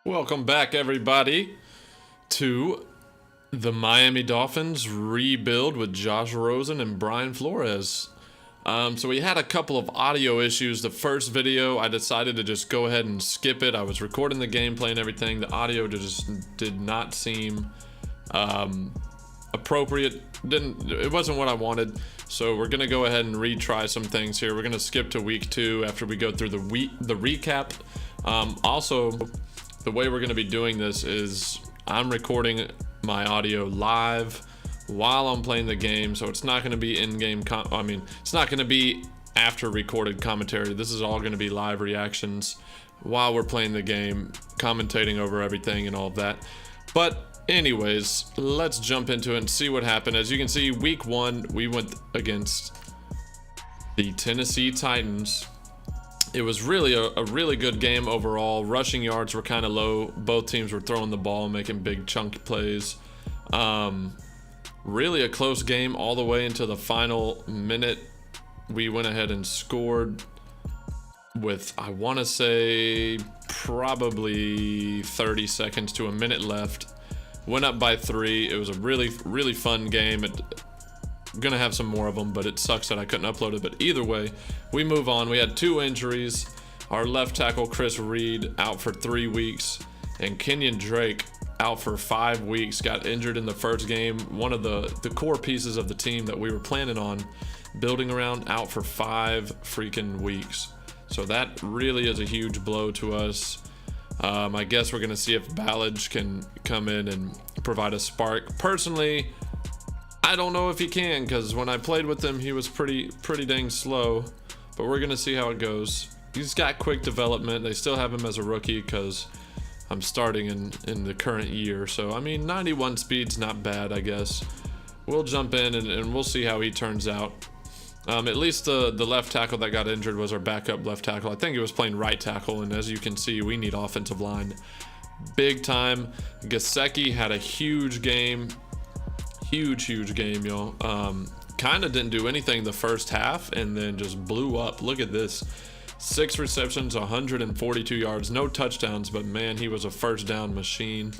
Welcome back, everybody, to the Miami Dolphins rebuild with Josh Rosen and Brian Flores. So we had a couple of audio issues. The first video, I decided to just go ahead and skip it. I was recording the gameplay and everything. The audio just did not seem appropriate. It wasn't what I wanted. So we're gonna go ahead and retry some things here. We're gonna skip to week 2 after we go through the recap. Also, the way we're going to be doing this is I'm recording my audio live while I'm playing the game, so it's not going to be in-game it's not going to be after recorded commentary. This is all going to be live reactions while we're playing the game, commentating over everything and all of that. But anyways, let's jump into it and see what happened. As you can see, week 1 we went against the Tennessee Titans. It was really a really good game overall. Rushing yards were kind of low. Both teams were throwing the ball, making big chunk plays. Really a close game all the way into the final minute. We went ahead and scored with, I want to say, probably 30 seconds to a minute left. Went up by 3. It was a really fun game. Gonna have some more of them, but it sucks that I couldn't upload it. But either way, we move on. We had 2 injuries. Our left tackle Chris Reed out for 3 weeks, and Kenyon Drake out for 5 weeks. Got injured in the first game. One of the core pieces of the team that we were planning on building around, out for 5 freaking weeks. So that really is a huge blow to us. I guess we're gonna see if Ballage can come in and provide a spark. Personally, I don't know if he can, because when I played with him, he was pretty dang slow. But we're going to see how it goes. He's got quick development. They still have him as a rookie because I'm starting in the current year. So, I mean, 91 speed's not bad, I guess. We'll jump in and we'll see how he turns out. At least the left tackle that got injured was our backup left tackle. I think he was playing right tackle, and as you can see, we need offensive line big time. Gesicki had a huge game. Huge game, y'all. Kind of didn't do anything the first half and then just blew up. Look at this. 6 receptions, 142 yards, no touchdowns, but man, he was a first down machine.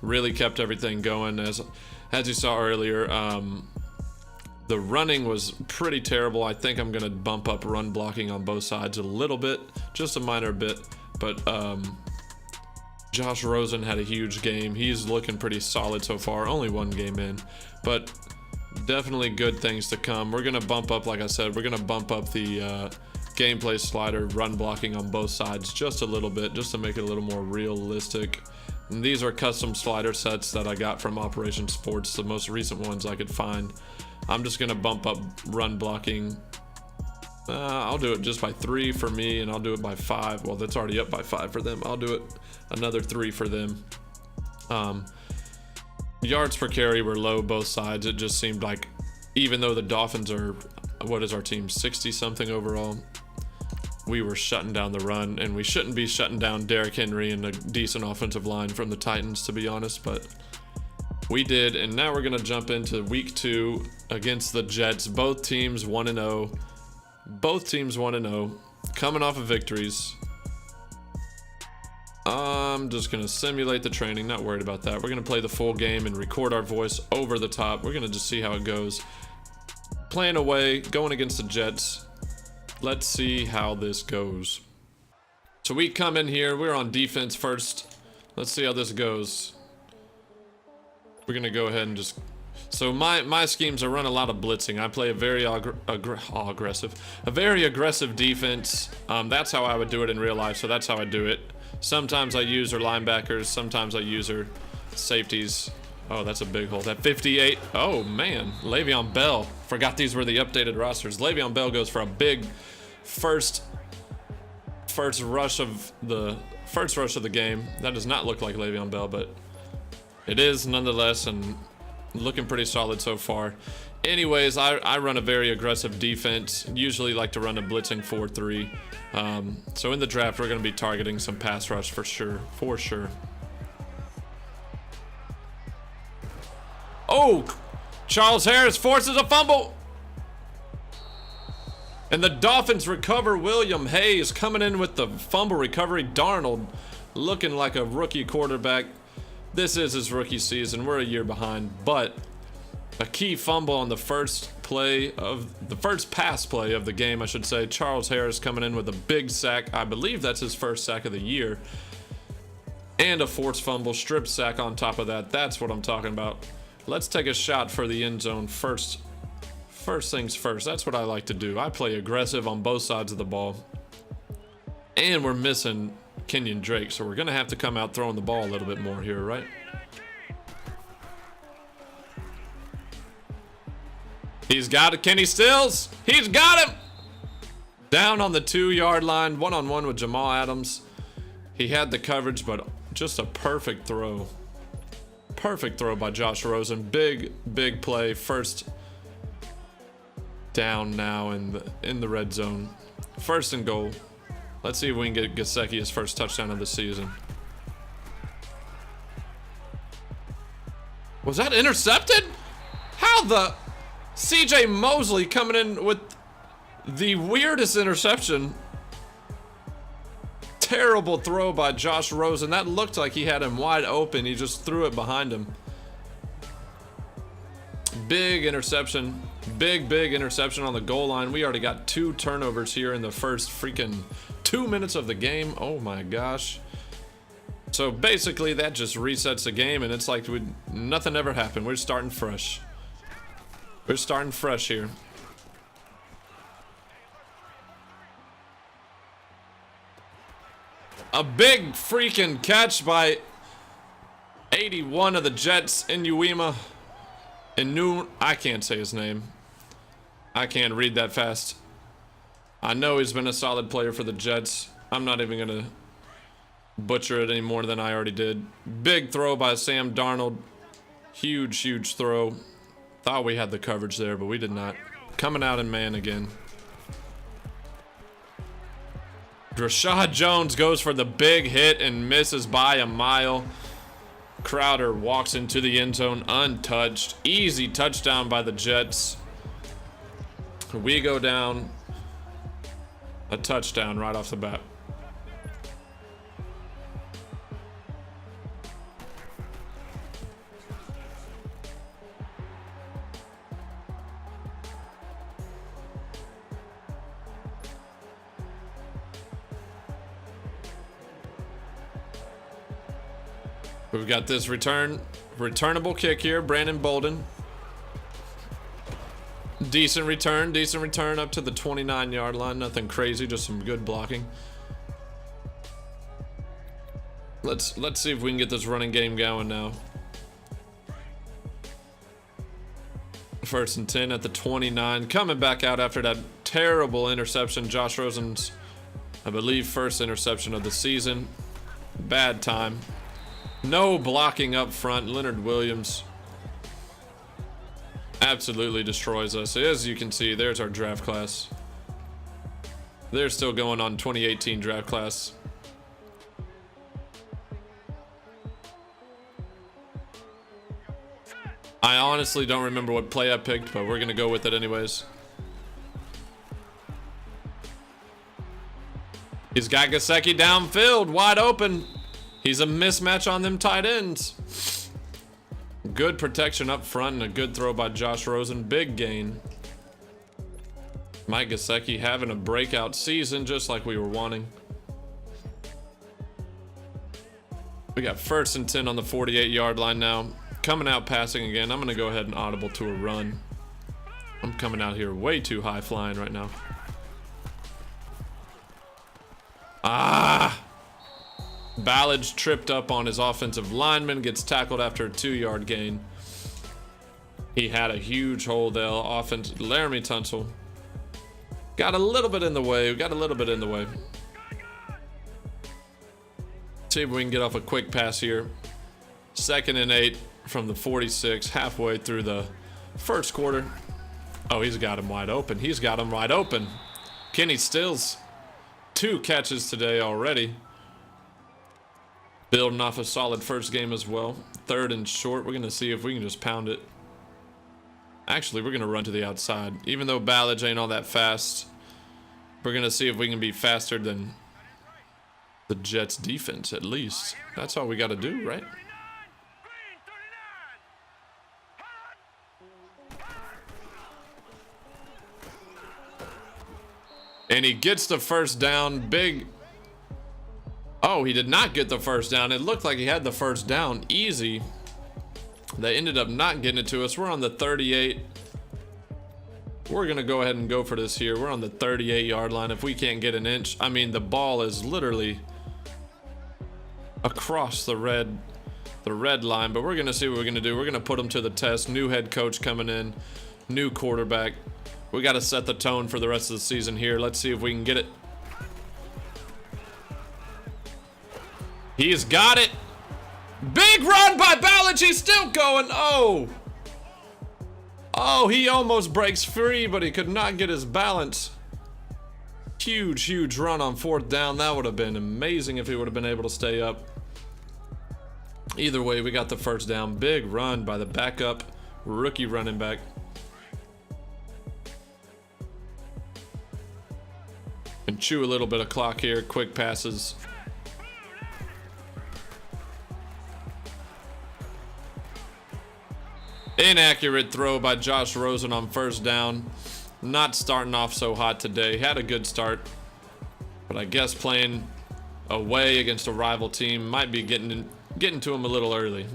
Really kept everything going. As you saw earlier, the running was pretty terrible. I think I'm gonna bump up run blocking on both sides a little bit, just a minor bit, but Josh Rosen had a huge game. He's looking pretty solid so far. Only 1 game in, but definitely good things to come. We're going to bump up, like I said, we're going to bump up the gameplay slider, run blocking on both sides just a little bit, just to make it a little more realistic. And these are custom slider sets that I got from Operation Sports, the most recent ones I could find. I'm just going to bump up run blocking. I'll do it just by 3 for me, and I'll do it by 5. Well, that's already up by 5 for them. I'll do it another 3 for them. Yards per carry were low both sides. It just seemed like, even though the Dolphins are, what is our team, 60 something overall, we were shutting down the run, and we shouldn't be shutting down Derrick Henry and a decent offensive line from the Titans, to be honest, but we did. And now we're gonna jump into week 2 against the Jets. Both teams 1-0. Both teams 1-0, coming off of victories. I'm just going to simulate the training, not worried about that. We're going to play the full game and record our voice over the top. We're going to just see how it goes. Playing away, going against the Jets. Let's see how this goes. So we come in here. We're on defense first. Let's see how this goes. We're going to go ahead and just... So my schemes, I run a lot of blitzing. I play a very aggressive defense. That's how I would do it in real life, so that's how I do it. Sometimes I use her linebackers, sometimes I use her safeties. Oh, that's a big hole. That 58. Oh man, Le'Veon Bell. Forgot these were the updated rosters. Le'Veon Bell goes for a big first rush of the game. That does not look like Le'Veon Bell, but it is nonetheless, and looking pretty solid so far. Anyways, I run a very aggressive defense. Usually like to run a blitzing 4-3. So in the draft, we're going to be targeting some pass rush for sure. Oh, Charles Harris forces a fumble. And the Dolphins recover. William Hayes coming in with the fumble recovery. Darnold looking like a rookie quarterback. This is his rookie season. We're a year behind, but a key fumble on the first pass play of the game, I should say. Charles Harris coming in with a big sack. I believe that's his first sack of the year. And a forced fumble, strip sack on top of that. That's what I'm talking about. Let's take a shot for the end zone first. First things first. That's what I like to do. I play aggressive on both sides of the ball. And we're missing Kenyon Drake, so we're going to have to come out throwing the ball a little bit more here, right? He's got it. Kenny Stills. He's got him. Down on the 2-yard line. One-on-one with Jamal Adams. He had the coverage, but just a perfect throw. Perfect throw by Josh Rosen. Big play. First down now in the red zone. First and goal. Let's see if we can get Gesicki his first touchdown of the season. Was that intercepted? How the... CJ Mosley coming in with the weirdest interception. Terrible throw by Josh Rosen. That looked like he had him wide open. He just threw it behind him. Big interception. Big interception on the goal line. We already got 2 turnovers here in the first freaking 2 minutes of the game. Oh my gosh. So basically that just resets the game, and it's like nothing ever happened. We're starting fresh. We're starting fresh here. A big freaking catch by 81 of the Jets, Inuima. I can't say his name. I can't read that fast. I know he's been a solid player for the Jets. I'm not even going to butcher it any more than I already did. Big throw by Sam Darnold. Huge throw. Thought we had the coverage there, but we did not. Coming out in man again. Rashad Jones goes for the big hit and misses by a mile. Crowder walks into the end zone untouched. Easy touchdown by the Jets. We go down. A touchdown right off the bat. We've got this returnable kick here. Brandon Bolden. Decent return up to the 29-yard line. Nothing crazy, just some good blocking. Let's see if we can get this running game going now. First and 10 at the 29. Coming back out after that terrible interception. Josh Rosen's, I believe, first interception of the season. Bad time. No blocking up front. Leonard Williams absolutely destroys us. As you can see, there's our draft class. They're still going on 2018 draft class. I honestly don't remember what play I picked, but we're going to go with it anyways. He's got Gesicki downfield, wide open. He's a mismatch on them tight ends. Good protection up front and a good throw by Josh Rosen. Big gain. Mike Gesicki having a breakout season just like we were wanting. We got first and 10 on the 48-yard line now. Coming out passing again. I'm going to go ahead and audible to a run. I'm coming out here way too high flying right now. Ballage tripped up on his offensive lineman, gets tackled after a 2-yard gain. He had a huge hole there. Laramie Tunsil got a little bit in the way. See if we can get off a quick pass here. 2nd and 8 from the 46, halfway through the first quarter. Oh, he's got him wide open. Kenny Stills, 2 catches today already. Building off a solid first game as well. 3rd and short. We're going to see if we can just pound it. Actually, we're going to run to the outside. Even though Ballage ain't all that fast, we're going to see if we can be faster than the Jets defense at least. That's all we got to do, right? And he gets the first down. Big. Oh, he did not get the first down. It looked like he had the first down easy. They ended up not getting it to us. We're on the 38. We're going to go ahead and go for this here. We're on the 38-yard line. If we can't get an inch, I mean, the ball is literally across the red line, but we're going to see what we're going to do. We're going to put them to the test. New head coach coming in, new quarterback. We got to set the tone for the rest of the season here. Let's see if we can get it. He's got it. Big run by Ballage. He's still going. Oh, he almost breaks free, but he could not get his balance. Huge run on 4th down. That would have been amazing if he would have been able to stay up. Either way, we got the first down. Big run by the backup rookie running back. And chew a little bit of clock here. Quick passes. Inaccurate throw by Josh Rosen on 1st down. Not starting off so hot today. Had a good start, but I guess playing away against a rival team might be getting to him a little early.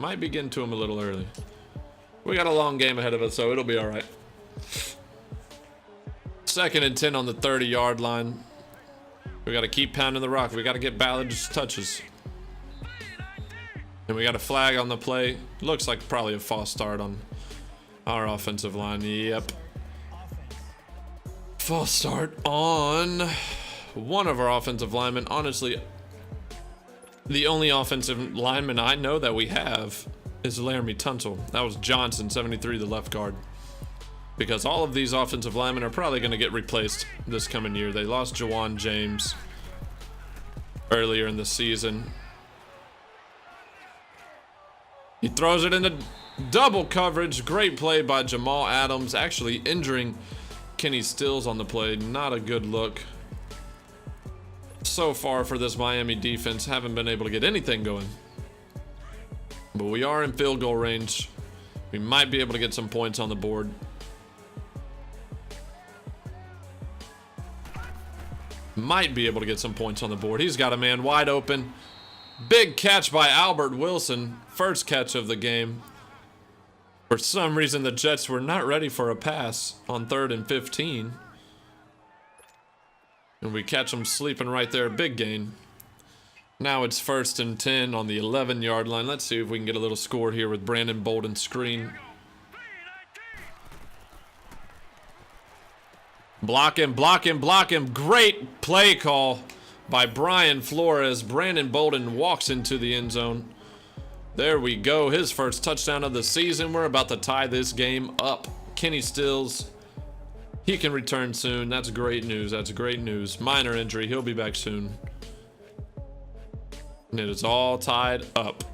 We got a long game ahead of us, so it'll be all right. 2nd and 10 on the 30-yard line. We got to keep pounding the rock. We got to get Ballard's touches. And we got a flag on the play. Looks like probably a false start on our offensive line. Yep. False start on one of our offensive linemen. Honestly, the only offensive lineman I know that we have is Laramie Tunsil. That was Johnson, 73, the left guard. Because all of these offensive linemen are probably going to get replaced this coming year. They lost Jawan James earlier in the season. He throws it into double coverage. Great play by Jamal Adams, actually injuring Kenny Stills on the play. Not a good look so far for this Miami defense. Haven't been able to get anything going. But we are in field goal range. We might be able to get some points on the board. He's got a man wide open. Big catch by Albert Wilson. First catch of the game. For some reason, the Jets were not ready for a pass on 3rd and 15. And we catch them sleeping right there. Big gain. Now it's 1st and 10 on the 11-yard line. Let's see if we can get a little score here with Brandon Bolden's screen. Block him. Great play call by Brian Flores. Brandon Bolden walks into the end zone. There we go. His first touchdown of the season. We're about to tie this game up. Kenny Stills, he can return soon. That's great news. Minor injury. He'll be back soon. And it is all tied up.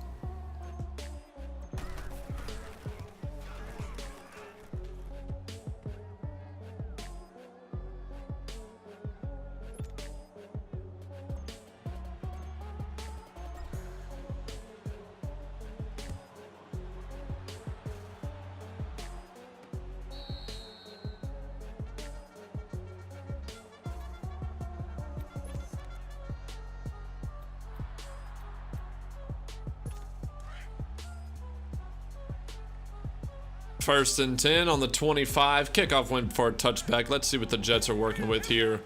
First and 10 on the 25. Kickoff went for a touchback. Let's see what the Jets are working with here.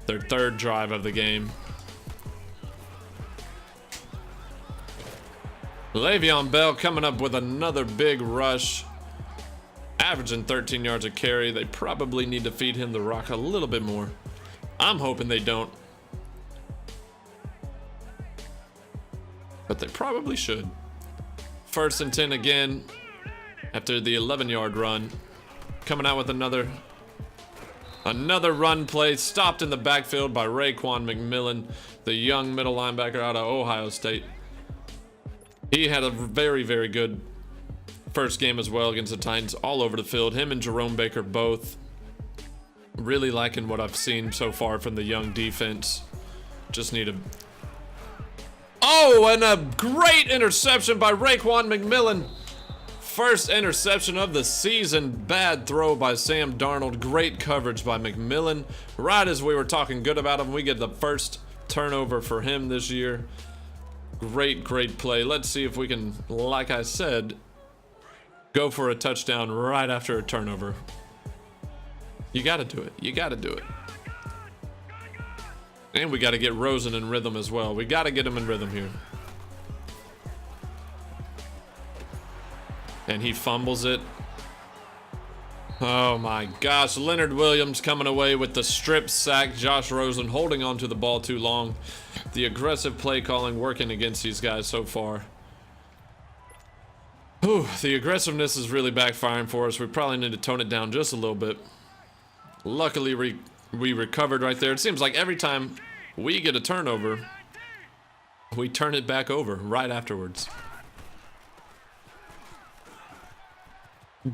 Their 3rd drive of the game. Le'Veon Bell coming up with another big rush. Averaging 13 yards a carry. They probably need to feed him the rock a little bit more. I'm hoping they don't. But they probably should. First and 10 again. After the 11-yard run, coming out with another run play, stopped in the backfield by Raekwon McMillan, the young middle linebacker out of Ohio State. He had a very, very good first game as well against the Titans, all over the field. Him and Jerome Baker both. Really liking what I've seen so far from the young defense. Just need to Oh, and a great interception by Raekwon McMillan. First interception of the season. Bad throw by Sam Darnold. Great coverage by McMillan. Right as we were talking good about him, we get the first turnover for him this year. Great play. Let's see if we can, like I said, go for a touchdown right after a turnover. You got to do it. You got to do it. And we got to get Rosen in rhythm as well. We got to get him in rhythm here. And he fumbles it. Oh my gosh. Leonard Williams coming away with the strip sack. Josh Rosen holding on to the ball too long. The aggressive play calling working against these guys so far. Whew, the aggressiveness is really backfiring for us. We probably need to tone it down just a little bit. Luckily, we recovered right there. It seems like every time we get a turnover, we turn it back over right afterwards.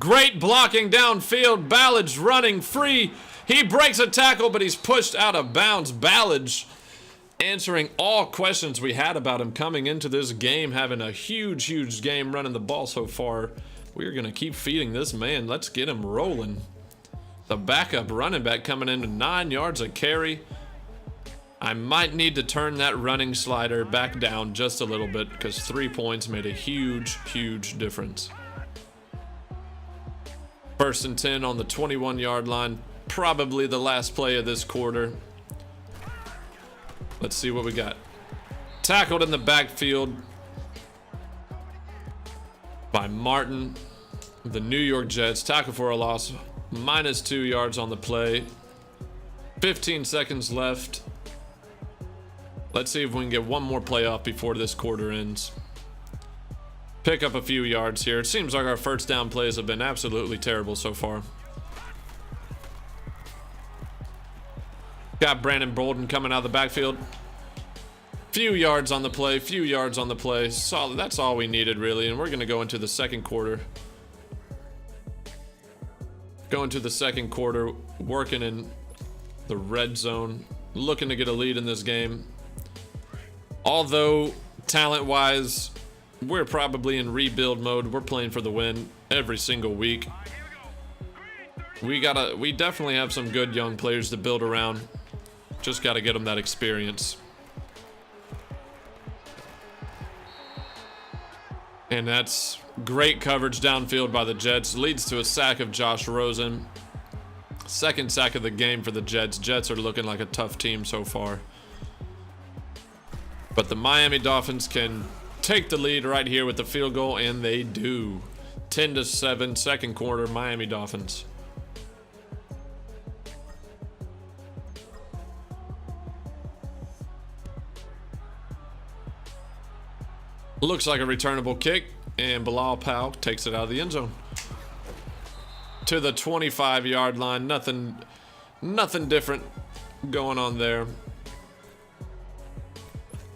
Great blocking downfield. Ballage running free. He breaks a tackle, but he's pushed out of bounds. Ballage answering all questions we had about him coming into this game, having a huge game running the ball so far. We're going to keep feeding this man. Let's get him rolling. The backup running back coming in to 9 yards a carry. I might need to turn that running slider back down just a little bit because 3 points made a huge difference. 1st and 10 on the 21-yard line. Probably the last play of this quarter. Let's see what we got. Tackled in the backfield by Martin. The New York Jets. Tackle for a loss. -2 yards on the play. 15 seconds left. Let's see if we can get one more play off before this quarter ends. Pick up a few yards here. It seems like our first down plays have been absolutely terrible so far. Got Brandon Bolden coming out of the backfield. Few yards on the play. Solid. That's all we needed, really. And we're going to go into the second quarter. Working in the red zone. Looking to get a lead in this game. Although, talent-wise, we're probably in rebuild mode. We're playing for the win every single week. We definitely have some good young players to build around. Just got to get them that experience. And that's great coverage downfield by the Jets. Leads to a sack of Josh Rosen. Second sack of the game for the Jets. Jets are looking like a tough team so far. But the Miami Dolphins can take the lead right here with the field goal, and they do. 10-7, second quarter, Miami Dolphins. Looks like a returnable kick, and Bilal Powell takes it out of the end zone. To the 25-yard line. Nothing different going on there.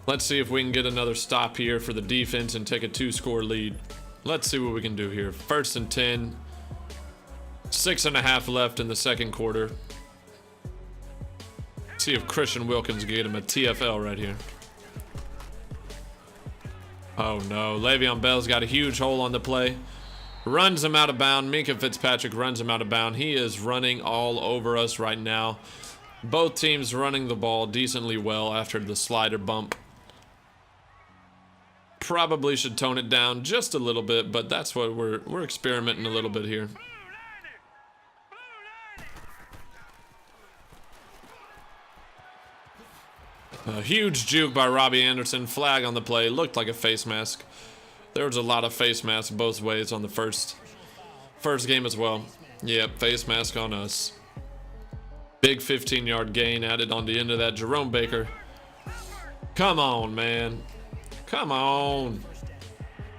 Let's see if we can get another stop here for the defense and take a 2-score lead. Let's see what we can do here. 1st and 10. 6.5 left in the second quarter. See if Christian Wilkins can get him a TFL right here. Oh no, Le'Veon Bell's got a huge hole on the play. Runs him out of bounds. Minkah Fitzpatrick runs him out of bounds. He is running all over us right now. Both teams running the ball decently well after the slider bump. Probably should tone it down just a little bit, but that's what we're experimenting a little bit here. A huge juke by Robbie Anderson. Flag on the play. Looked like a face mask. There was a lot of face masks both ways on the first game as well. Yep, face mask on us. Big 15-yard gain added on the end of that. Jerome Baker. Come on, man. Come on.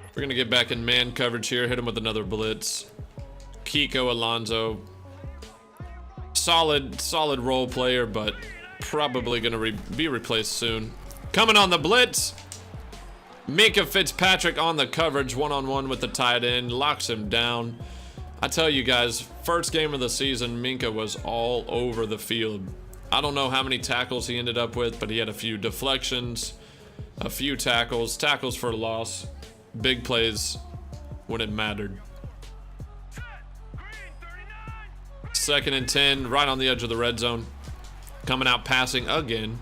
We're going to get back in man coverage here. Hit him with another blitz. Kiko Alonso. Solid role player, but probably going to be replaced soon. Coming on the blitz. Minkah Fitzpatrick on the coverage. One-on-one with the tight end. Locks him down. I tell you guys, first game of the season, Minkah was all over the field. I don't know how many tackles he ended up with, but he had a few deflections. A few tackles for loss. Big plays when it mattered. 2nd and 10, right on the edge of the red zone. Coming out passing again.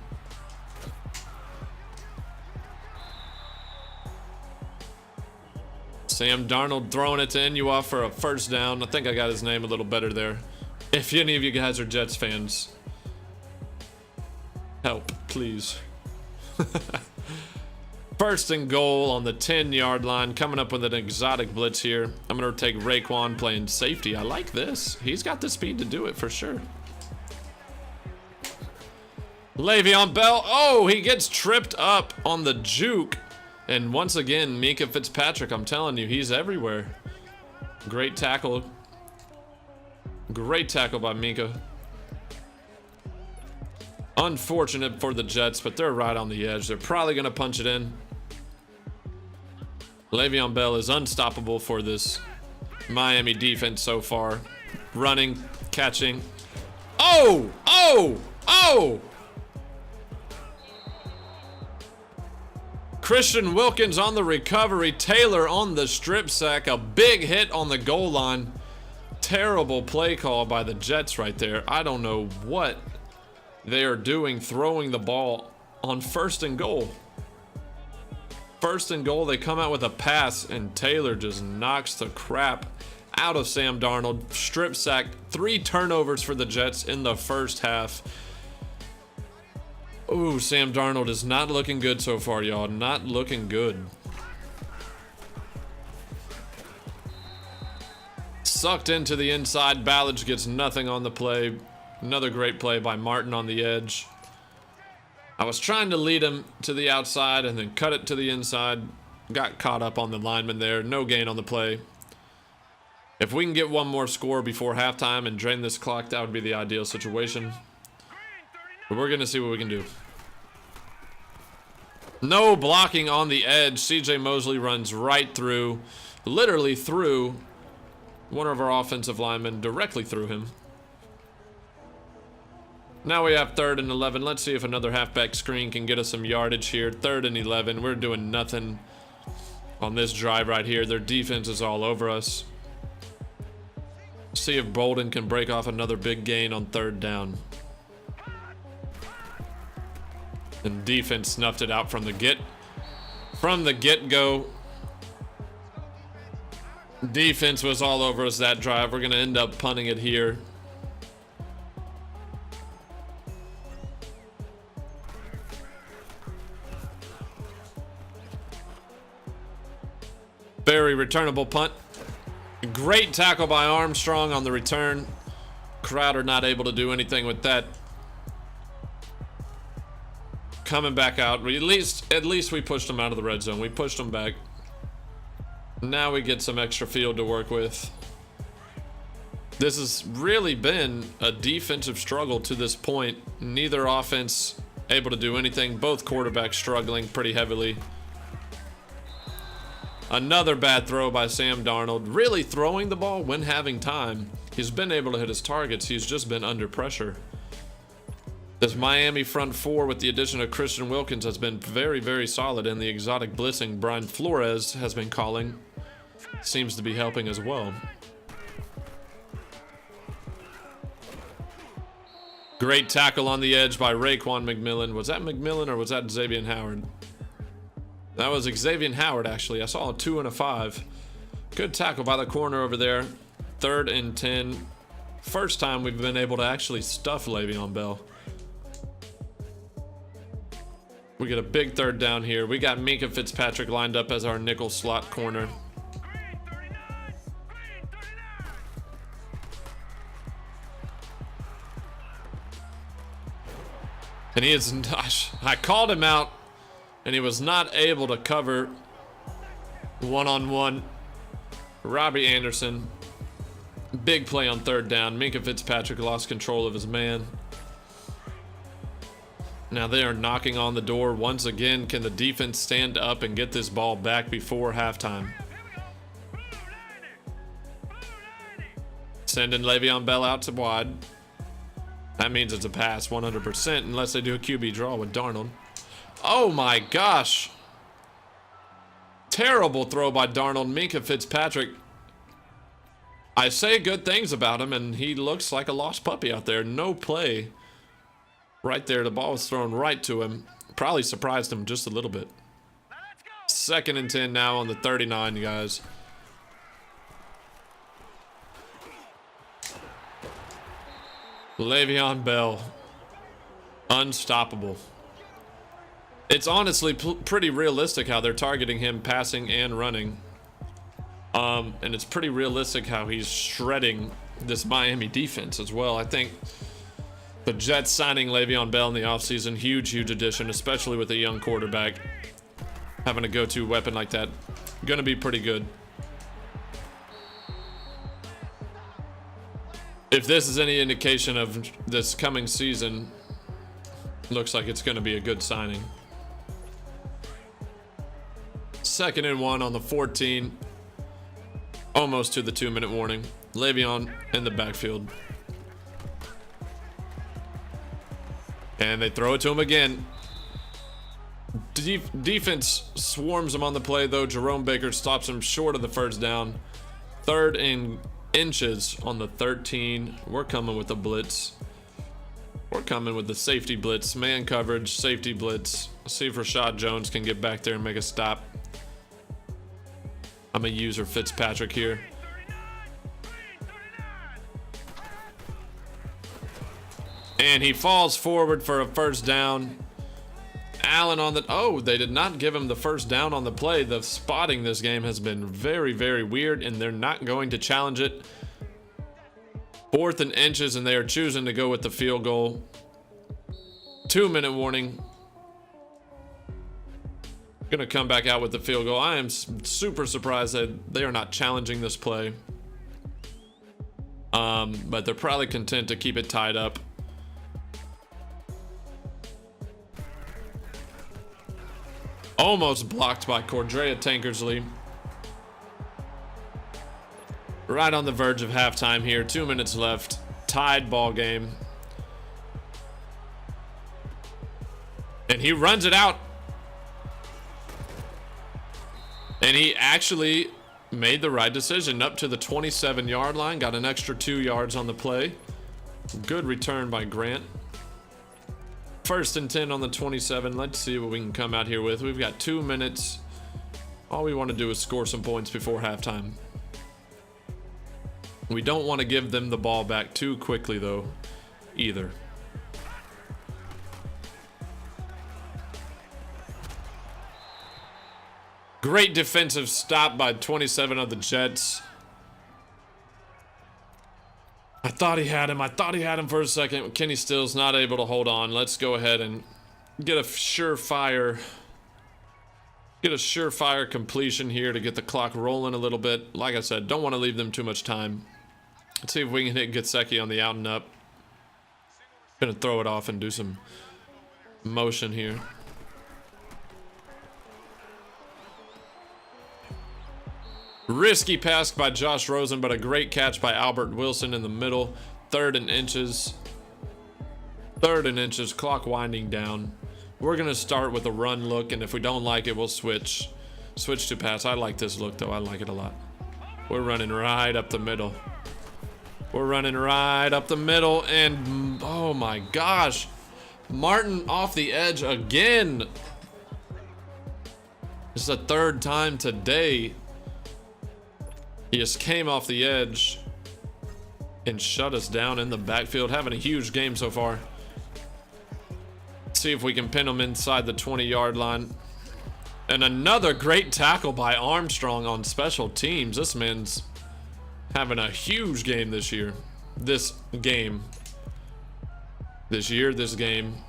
Sam Darnold throwing it to Inua for a first down. I think I got his name a little better there. If any of you guys are Jets fans, help, please. 1st and goal on the 10-yard line. Coming up with an exotic blitz here. I'm going to take Raekwon playing safety. I like this. He's got the speed to do it for sure. Le'Veon Bell. Oh, he gets tripped up on the juke. And once again, Mika Fitzpatrick, I'm telling you, he's everywhere. Great tackle. Great tackle by Mika. Unfortunate for the Jets, but they're right on the edge. They're probably going to punch it in. Le'Veon Bell is unstoppable for this Miami defense so far. Running, catching. Oh! Oh! Oh! Christian Wilkins on the recovery. Taylor on the strip sack. A big hit on the goal line. Terrible play call by the Jets right there. I don't know what they are doing throwing the ball on 1st and goal. 1st and goal, they come out with a pass, and Taylor just knocks the crap out of Sam Darnold. Strip sack, 3 turnovers for the Jets in the first half. Ooh, Sam Darnold is not looking good so far, y'all. Not looking good. Sucked into the inside. Ballage gets nothing on the play. Another great play by Martin on the edge. I was trying to lead him to the outside and then cut it to the inside. Got caught up on the lineman there. No gain on the play. If we can get one more score before halftime and drain this clock, that would be the ideal situation. But we're going to see what we can do. No blocking on the edge. CJ Mosley runs right through, literally through one of our offensive linemen, directly through him. Now we have 3rd and 11. Let's see if another halfback screen can get us some yardage here. 3rd and 11. We're doing nothing on this drive right here. Their defense is all over us. See if Bolden can break off another big gain on 3rd down. And defense snuffed it out from the get-go. Defense was all over us that drive. We're going to end up punting it here. Very returnable punt. Great tackle by Armstrong on the return. Crowder not able to do anything with that. Coming back out. At least we pushed them out of the red zone. We pushed them back. Now we get some extra field to work with. This has really been a defensive struggle to this point. Neither offense able to do anything. Both quarterbacks struggling pretty heavily. Another bad throw by Sam Darnold. Really throwing the ball when having time. He's been able to hit his targets. He's just been under pressure. This Miami front four with the addition of Christian Wilkins has been very, very solid, and the exotic blitzing Brian Flores has been calling seems to be helping as well. Great tackle on the edge by Raekwon McMillan. Was that McMillan or was that Xavier Howard? That was Xavier Howard, actually. I saw a 2 and a 5. Good tackle by the corner over there. 3rd and 10. First time we've been able to actually stuff Le'Veon Bell. We get a big 3rd down here. We got Mika Fitzpatrick lined up as our nickel slot corner. And he is, I called him out, and he was not able to cover one-on-one. Robbie Anderson, big play on 3rd down. Mika Fitzpatrick lost control of his man. Now they are knocking on the door once again. Can the defense stand up and get this ball back before halftime? Sending Le'Veon Bell out to wide. That means it's a pass 100% unless they do a QB draw with Darnold. Oh my gosh. Terrible throw by Darnold. Minkah Fitzpatrick. I say good things about him, and he looks like a lost puppy out there. No play. Right there, the ball was thrown right to him. Probably surprised him just a little bit. 2nd and 10 now on the 39, you guys. Le'Veon Bell. Unstoppable. It's honestly pretty realistic how they're targeting him passing and running. And it's pretty realistic how he's shredding this Miami defense as well. I think the Jets signing Le'Veon Bell in the offseason, huge addition, especially with a young quarterback. Having a go-to weapon like that, gonna be pretty good. If this is any indication of this coming season, looks like it's gonna be a good signing. 2nd and 1 on the 14. Almost to the 2-minute warning. Le'Veon in the backfield. And they throw it to him again. Defense swarms him on the play, though. Jerome Baker stops him short of the first down. 3rd and inches on the 13. We're coming with the blitz. We're coming with the safety blitz. Man coverage, safety blitz. See if Rashad Jones can get back there and make a stop. I'm a user Fitzpatrick here. And he falls forward for a first down. Allen on the... Oh, they did not give him the first down on the play. The spotting this game has been very, very weird, and they're not going to challenge it. 4th and inches, and they are choosing to go with the field goal. 2-minute warning. Gonna come back out with the field goal. I am super surprised that they are not challenging this play. But they're probably content to keep it tied up. Almost blocked by Cordrea Tankersley. Right on the verge of halftime here. 2 minutes left. Tied ball game. And he runs it out. And he actually made the right decision. Up to the 27-yard line. Got an extra 2 yards on the play. Good return by Grant. 1st and 10 on the 27. Let's see what we can come out here with. We've got 2 minutes. All we want to do is score some points before halftime. We don't want to give them the ball back too quickly, though, either. Great defensive stop by 27 of the Jets. I thought he had him for a second. Kenny Stills not able to hold on. Let's go ahead and get a surefire completion here to get the clock rolling a little bit. Like I said, don't want to leave them too much time. Let's see if we can hit Gesicki on the out and up. Gonna throw it off and do some motion here. Risky pass by Josh Rosen, but a great catch by Albert Wilson in the middle. 3rd and inches. 3rd and inches, clock winding down. We're going to start with a run look, and if we don't like it, we'll switch to pass. I like this look, though. I like it a lot. We're running right up the middle. We're running right up the middle, and oh my gosh. Martin off the edge again. This is the 3rd time today. He just came off the edge and shut us down in the backfield. Having a huge game so far. Let's see if we can pin him inside the 20-yard line. And another great tackle by Armstrong on special teams. This man's having a huge game this year. This game.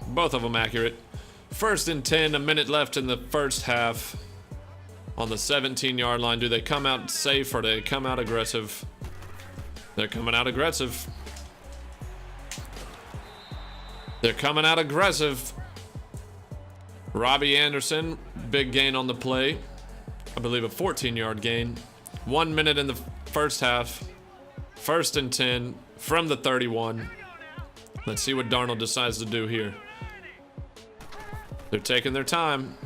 Both of them accurate. 1st and 10, a minute left in the first half. On the 17-yard line, do they come out safe or do they come out aggressive? They're coming out aggressive. They're coming out aggressive. Robbie Anderson, big gain on the play. I believe a 14-yard gain. 1 minute in the first half. 1st and 10 from the 31. Let's see what Darnold decides to do here. They're taking their time.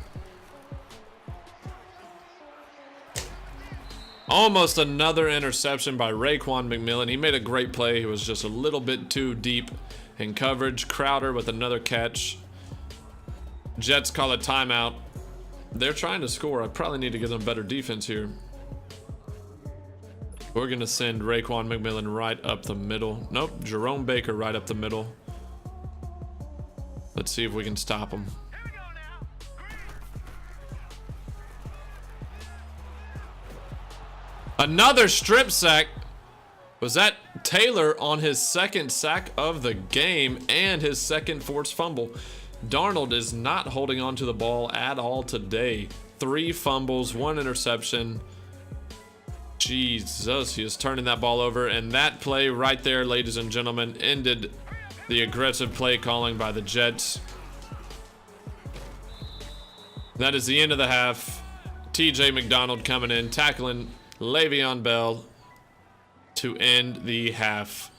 Almost another interception by Raekwon McMillan. He made a great play. He was just a little bit too deep in coverage. Crowder with another catch. Jets call a timeout. They're trying to score. I probably need to give them better defense here. We're going to send Raekwon McMillan right up the middle. Nope, Jerome Baker right up the middle. Let's see if we can stop him. Another strip sack. Was that Taylor on his second sack of the game and his second forced fumble? Darnold is not holding on to the ball at all today. 3 fumbles, 1 interception. Jesus, he is turning that ball over. And that play right there, ladies and gentlemen, ended the aggressive play calling by the Jets. That is the end of the half. TJ McDonald coming in, tackling Le'Veon Bell to end the half.